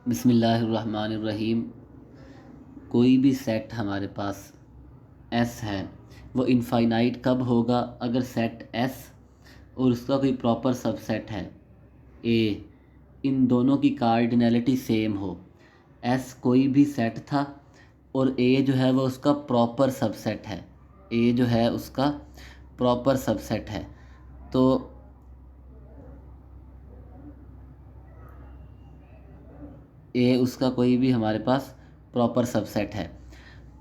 बिस्मिल्लाहिर्रहमानिर्रहीम। कोई भी सेट हमारे पास एस है वो इनफाइनाइट कब होगा? अगर सेट एस और उसका कोई प्रॉपर सबसेट है ए, इन दोनों की कार्डिनैलिटी सेम हो। एस कोई भी सेट था और ए जो है वो उसका प्रॉपर सबसेट है। ए जो है उसका प्रॉपर सबसेट है। तो ए उसका कोई भी हमारे पास प्रॉपर सबसेट है।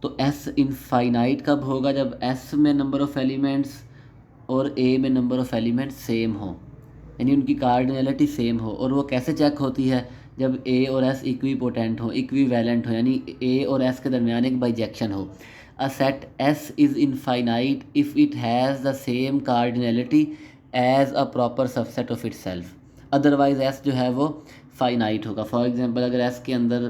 तो एस इनफाइनाइट कब होगा? जब एस में नंबर ऑफ़ एलिमेंट्स और ए में नंबर ऑफ़ एलिमेंट्स सेम हो, यानी उनकी कार्डिनैलिटी सेम हो। और वो कैसे चेक होती है? जब ए और एस इक्विपोटेंट हो, इक्विवेलेंट हो, यानी ए और एस के दरमियान एक बाइजेक्शन हो। A set S is infinite if it has the same cardinality as a proper subset of itself. Otherwise S जो है वो फाइनाइट होगा। फॉर एग्जांपल अगर एस के अंदर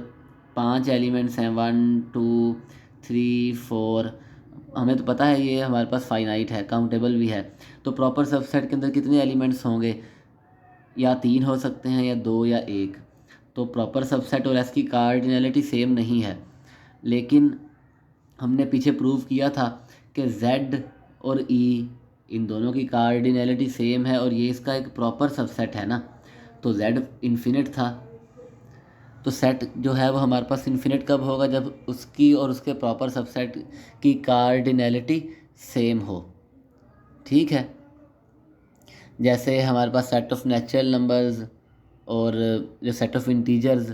5 एलिमेंट्स हैं, 1 2 3 4, हमें तो पता है ये हमारे पास फाइनाइट है, काउंटेबल भी है। तो प्रॉपर सबसेट के अंदर कितने एलिमेंट्स होंगे? या 3 हो सकते हैं, या 2 या 1। तो प्रॉपर सबसेट और एस की कार्डिनैलिटी सेम नहीं है। लेकिन हमने पीछे प्रूव किया था कि Z और E इन दोनों की कार्डिनैलिटी सेम है और ये इसका एक प्रॉपर सबसेट है ना। तो Z इन्फिनिट था। तो सेट जो है वो हमारे पास इन्फिनिट कब होगा? जब उसकी और उसके प्रॉपर सबसेट की कार्डिनैलिटी सेम हो। ठीक है। जैसे हमारे पास सेट ऑफ नेचुरल नंबर्स और जो सेट ऑफ इंटीजर्स।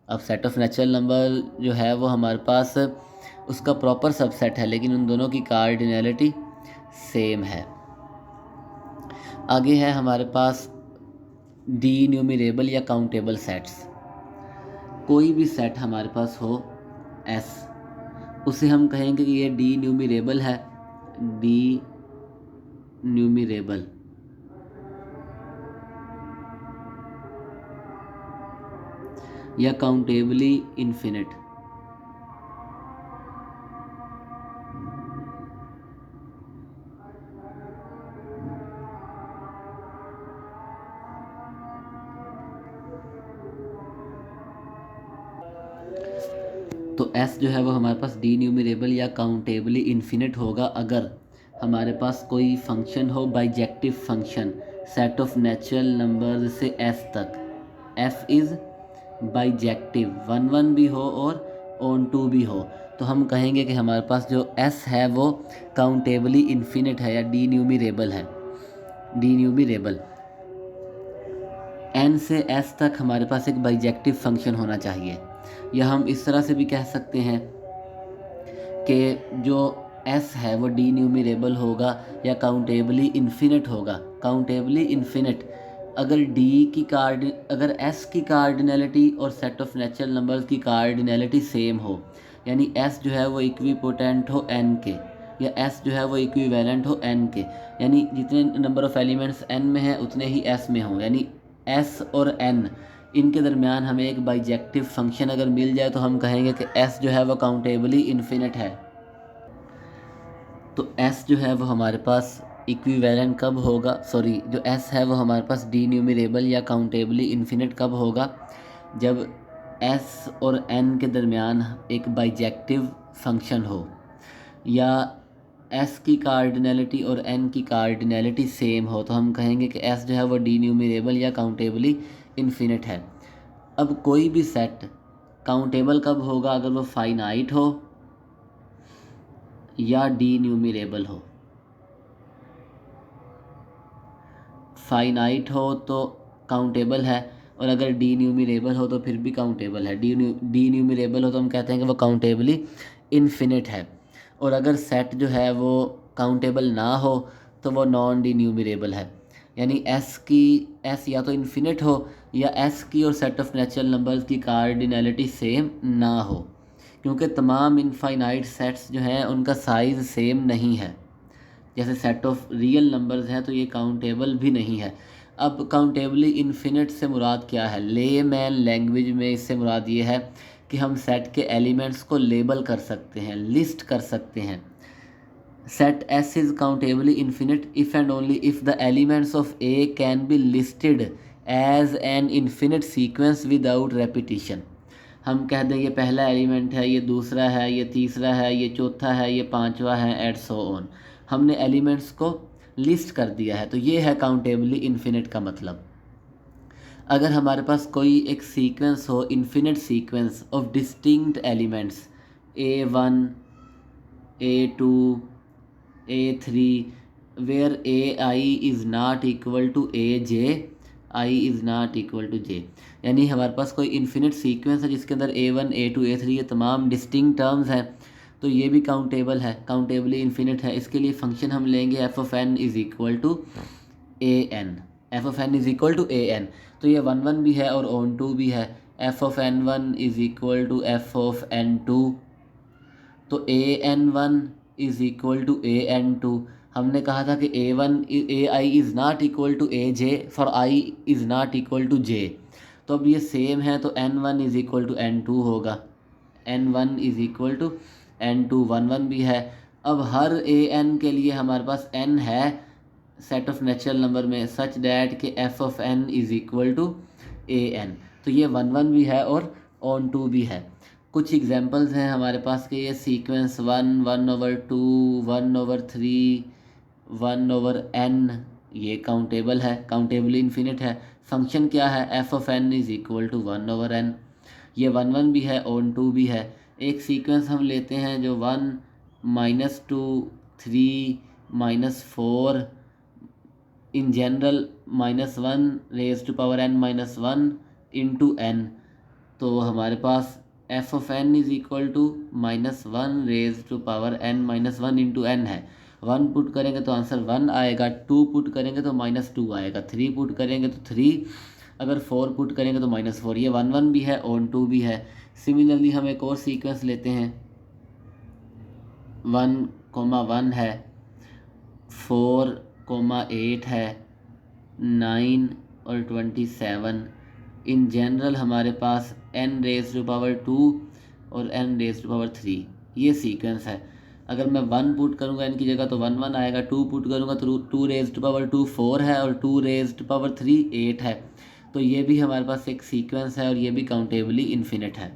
अब सेट ऑफ नेचुरल नंबर जो है वो हमारे पास उसका प्रॉपर सबसेट है, लेकिन उन दोनों की कार्डिनैलिटी सेम है। आगे है हमारे पास डी न्यूमरेबल या काउंटेबल सेट्स। कोई भी सेट हमारे पास हो एस, उसे हम कहेंगे कि ये डी न्यूमरेबल है। डी न्यूमरेबल या काउंटेबली इन्फिनिट। तो एस जो है वो हमारे पास डी न्यूमरेबल या काउंटेबली इन्फिनिट होगा अगर हमारे पास कोई फंक्शन हो, bijective function, set of natural numbers से एस तक। एफ इज़ बाइजेक्टिव, 1 1 भी हो और ऑन 2 भी हो, तो हम कहेंगे कि हमारे पास जो एस है वो काउंटेबली इन्फिनिट है या डी न्यूमरेबल है। डी न्यूमरेबल एन से एस तक हमारे पास एक बाइजेक्टिव फंक्शन होना चाहिए। या हम इस तरह से भी कह सकते हैं कि जो एस है वो डी न्यूमरेबल होगा या काउंटेबली इन्फिनिट होगा। काउंटेबली इन्फिनिट अगर अगर एस की कार्डिनैलिटी और सेट ऑफ नेचुरल नंबर्स की कार्डिनैलिटी सेम हो, यानी एस जो है वो इक्विपोटेंट हो एन के, या एस जो है वो इक्विवेलेंट हो एन के, यानी जितने नंबर ऑफ़ एलिमेंट्स एन में हैं उतने ही एस में हों, यानी एस और एन इनके दरमियान हमें एक बाइजेक्टिव फंक्शन अगर मिल जाए तो हम कहेंगे कि एस जो है वो काउंटेबली इन्फिनिट है। तो एस जो है वो हमारे पास इक्विवेलेंट कब होगा? सॉरी, जो एस है वो हमारे पास डी न्यूमरेबल या काउंटेबली इन्फिनिट कब होगा? जब एस और एन के दरमियान एक बाइजेक्टिव फंक्शन हो, या एस की कार्डिनैलिटी और एन की कार्डिनैलिटी सेम हो, तो हम कहेंगे कि एस जो है वो डी न्यूमरेबल या काउंटेबली इन्फिनिट है। अब कोई भी सेट काउंटेबल कब होगा? अगर वो फाइनाइट हो या डी न्यूमरेबल हो। फाइनाइट हो तो काउंटेबल है, और अगर डी न्यूमरेबल हो तो फिर भी काउंटेबल है। डी न्यूमरेबल हो तो हम कहते हैं कि वो काउंटेबली इन्फिनिट है। और अगर सेट जो है वो काउंटेबल ना हो तो वो नॉन डी न्यूमरेबल है, यानी एस या तो इन्फिनिट हो या एस की और सेट ऑफ नेचुरल नंबर्स की कार्डिनैलिटी सेम ना हो, क्योंकि तमाम इनफाइनाइट सेट्स जो हैं उनका साइज़ सेम नहीं है। जैसे सेट ऑफ रियल नंबर्स हैं तो ये काउंटेबल भी नहीं है। अब काउंटेबली इन्फिनिट से मुराद क्या है? लेमैन लैंग्वेज में इससे मुराद ये है कि हम सेट के एलिमेंट्स को लेबल कर सकते हैं, लिस्ट कर सकते हैं। Set S is countably infinite if and only if the elements of A can be listed as an infinite sequence without repetition. हम कह दें ये पहला एलिमेंट है, ये दूसरा है, ये तीसरा है, ये चौथा है, ये पांचवा है, एंड सो ऑन। हमने एलिमेंट्स को लिस्ट कर दिया है, तो ये है काउंटेबली इन्फिनिट का मतलब। अगर हमारे पास कोई एक सीक्वेंस हो, infinite sequence of distinct elements A1 A2 A3 where AI is not equal to AJ, I is not equal to J, यानी हमारे पास कोई इन्फिनिट सीक्वेंस है जिसके अंदर A1 A2 A3 ये तमाम डिस्टिंक्ट टर्म्स हैं, तो ये भी काउंटेबल है, काउंटेबली इन्फिनिट है। इसके लिए फंक्शन हम लेंगे F of N is equal to AN, F of N is equal to AN। तो ये 1 1 भी है और ऑन 2 भी है। F of N1 is equal to F of N2, तो AN1 is equal to AN2। हमने कहा था कि AI is not equal to AJ for I is not equal to J, तो अब ये सेम है, तो N1 is equal to N2 होगा, N1 is equal to N2। 1 1 भी है। अब हर AN के लिए हमारे पास N है सेट ऑफ नेचुरल नंबर में सच डैट के F of N is equal to AN, तो ये 1 1 भी है और ऑन 2 भी है। कुछ एग्जांपल्स हैं हमारे पास के ये सीक्वेंस 1 1/2 1/3 1/n, ये काउंटेबल है, काउंटेबली इन्फिनिट है। फंक्शन क्या है, F of N is equal to 1/n, ये 1 1 भी है, ऑन 2 भी है। एक सीक्वेंस हम लेते हैं जो 1 -2 3 -4 in general -1 raise to power n -1 into n, तो हमारे पास f of N is equal to -1 raise to power n -1 into n है। 1 पुट करेंगे तो आंसर 1 आएगा, 2 पुट करेंगे तो -2 आएगा, 3 पुट करेंगे तो 3, अगर 4 पुट करेंगे तो -4। ये 1 1 भी है, ऑन 2 भी है। सिमिलरली हम एक और सीक्वेंस लेते हैं, 1 1 है, 4 8 है, 9 और 27। इन जनरल हमारे पास n रेज टू पावर 2 और n रेज टू पावर 3 ये सीक्वेंस है। अगर मैं 1 पुट करूँगा n की जगह तो 1 1 आएगा, 2 पुट करूँगा तो 2 रेज टू पावर 2 4 है और 2 रेज टू पावर 3 8 है। तो ये भी हमारे पास एक सीक्वेंस है और ये भी काउंटेबली इन्फिनिट है।